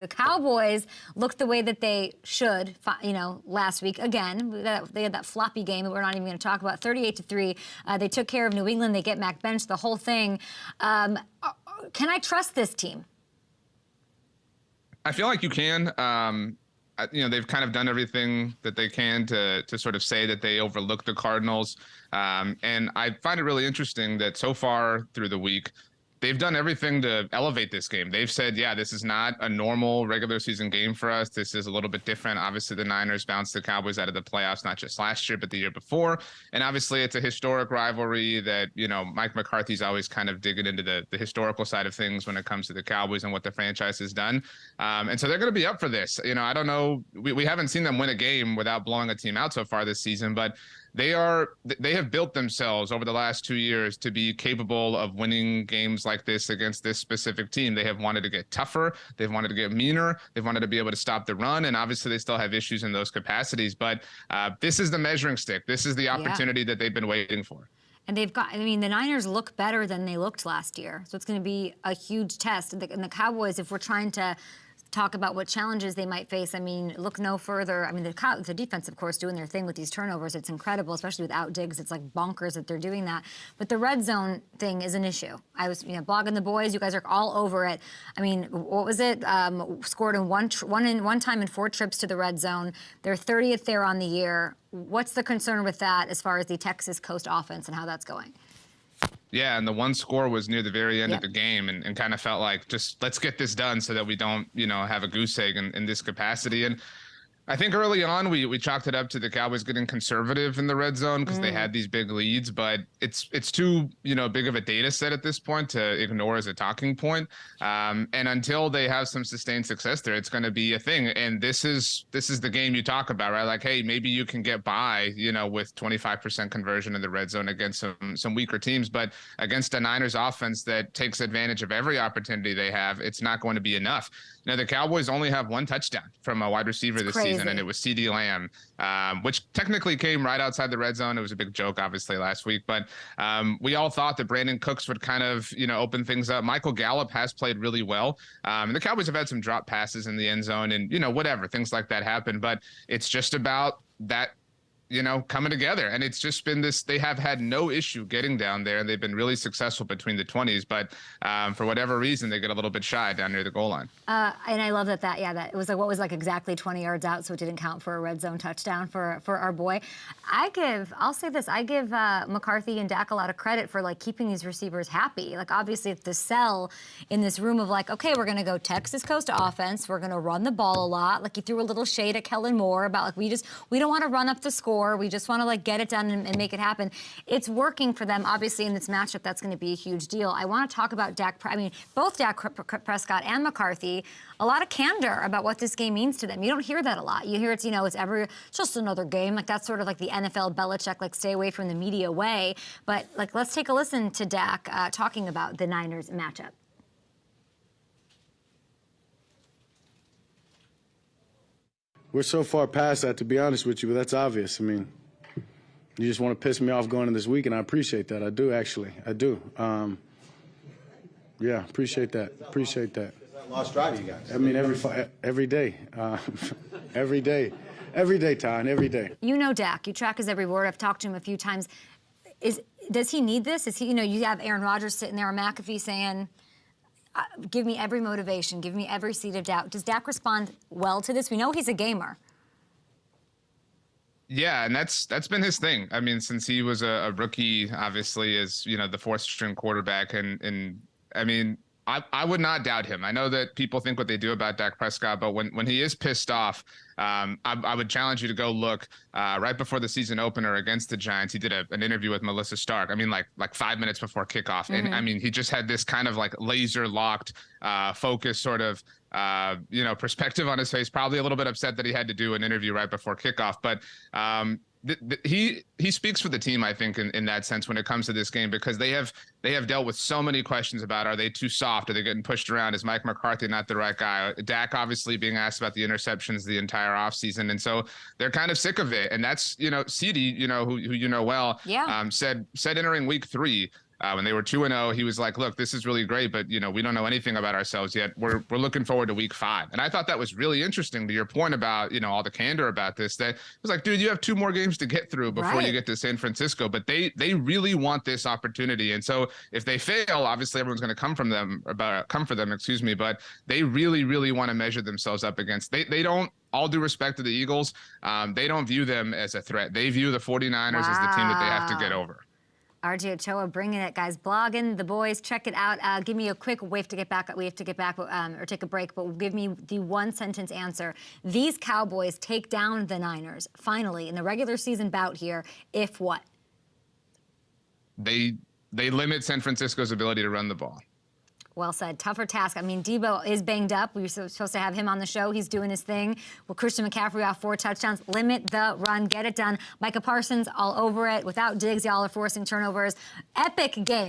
The Cowboys looked the way that they should, last week. Again, they had that floppy game that we're not even going to talk about, 38-3. They took care of New England. They get Mac benched, the whole thing. Can I trust this team? I feel like you can. They've kind of done everything that they can to sort of say that they overlooked the Cardinals. And I find it really interesting that so far through the week, they've done everything to elevate this game. They've said, yeah, this is not a normal regular season game for us. This is a little bit different. Obviously, the Niners bounced the Cowboys out of the playoffs, not just last year, but the year before. And obviously, it's a historic rivalry that, Mike McCarthy's always kind of digging into the historical side of things when it comes to the Cowboys and what the franchise has done. And so they're going to be up for this. I don't know. We haven't seen them win a game without blowing a team out so far this season, but they have built themselves over the last 2 years to be capable of winning games like this against this specific team. They have wanted to get tougher. They've wanted to get meaner. They've wanted to be able to stop the run. And obviously they still have issues in those capacities. But this is the measuring stick. This is the opportunity that they've been waiting for. And the Niners look better than they looked last year. So it's going to be a huge test. And the Cowboys, if we're trying to talk about what challenges they might face, look no further. The defense, of course, doing their thing with these turnovers. It's incredible, especially without Diggs. It's like bonkers that they're doing that. But the red zone thing is an issue. I was blogging the boys. You guys are all over it. What was it? Scored in one time in 4 trips to the red zone. They're 30th there on the year. What's the concern with that as far as the Texas Coast offense and how that's going? Yeah, and the one score was near the very end of the game and kind of felt like just let's get this done so that we don't, have a goose egg in this capacity. And I think early on we chalked it up to the Cowboys getting conservative in the red zone because they had these big leads, but it's too big of a data set at this point to ignore as a talking point. And until they have some sustained success there, it's going to be a thing. And this is the game you talk about, right? Like, hey, maybe you can get by, with 25% conversion in the red zone against some weaker teams, but against a Niners offense that takes advantage of every opportunity they have, it's not going to be enough. The Cowboys only have 1 touchdown from a wide receiver this season, and it was CeeDee Lamb, which technically came right outside the red zone. It was a big joke, obviously, last week. But we all thought that Brandon Cooks would kind of, open things up. Michael Gallup has played really well. And the Cowboys have had some drop passes in the end zone and, whatever, things like that happen. But it's just about that, coming together. And it's just been this, they have had no issue getting down there, and they've been really successful between the 20s. But for whatever reason, they get a little bit shy down near the goal line. And I love that it was exactly 20 yards out, so it didn't count for a red zone touchdown for our boy. I'll say this, I give McCarthy and Dak a lot of credit for keeping these receivers happy. Obviously it's the sell in this room of okay, we're going to go Texas Coast offense. We're going to run the ball a lot. You threw a little shade at Kellen Moore about we don't want to run up the score. We just want to get it done and make it happen. It's working for them. Obviously, in this matchup, that's going to be a huge deal. I want to talk about both Dak Prescott and McCarthy. A lot of candor about what this game means to them. You don't hear that a lot. You hear it's just another game. That's sort of the NFL Belichick, stay away from the media way. But let's take a listen to Dak talking about the Niners matchup. We're so far past that, to be honest with you, but that's obvious. You just want to piss me off going into this week, and I appreciate that. I do, actually. I do. Yeah, appreciate that. Appreciate that. Lost drive, you guys. Every day. Every day. Every day, Ty, every day. Dak. You track his every word. I've talked to him a few times. Does he need this? Is he, you have Aaron Rodgers sitting there on McAfee saying, give me every motivation, give me every seed of doubt. Does Dak respond well to this? We know he's a gamer. Yeah, and that's been his thing. Since he was a rookie, obviously, as the 4th-string quarterback, and I would not doubt him. I know that people think what they do about Dak Prescott, but when he is pissed off, I would challenge you to go look right before the season opener against the Giants. He did an interview with Melissa Stark. Like 5 minutes before kickoff, and he just had this kind of laser locked, focus sort of perspective on his face. Probably a little bit upset that he had to do an interview right before kickoff, but he speaks for the team, I think, in that sense when it comes to this game, because they have dealt with so many questions about, are they too soft? Are they getting pushed around? Is Mike McCarthy not the right guy? Dak obviously being asked about the interceptions the entire offseason. And so they're kind of sick of it. And that's, CeeDee, who well, said entering week 3, When they were 2-0, he was like, look, this is really great, but, we don't know anything about ourselves yet. We're looking forward to week 5. And I thought that was really interesting to your point about, all the candor about this. That it was like, dude, you have 2 more games to get through before you get to San Francisco. But they really want this opportunity. And so if they fail, obviously everyone's going to come for them, but they really, really want to measure themselves up against. They don't, all due respect to the Eagles, they don't view them as a threat. They view the 49ers as the team that they have to get over. RJ Ochoa bringing it, guys. Blogging the boys. Check it out. Give me a quick. We have to get back, or take a break. But give me the 1-sentence answer. These Cowboys take down the Niners finally in the regular season bout here. If what? They limit San Francisco's ability to run the ball. Well said. Tougher task. I mean, Debo is banged up. We were supposed to have him on the show. He's doing his thing. Well, Christian McCaffrey off 4 touchdowns. Limit the run. Get it done. Micah Parsons all over it. Without Diggs, y'all are forcing turnovers. Epic game.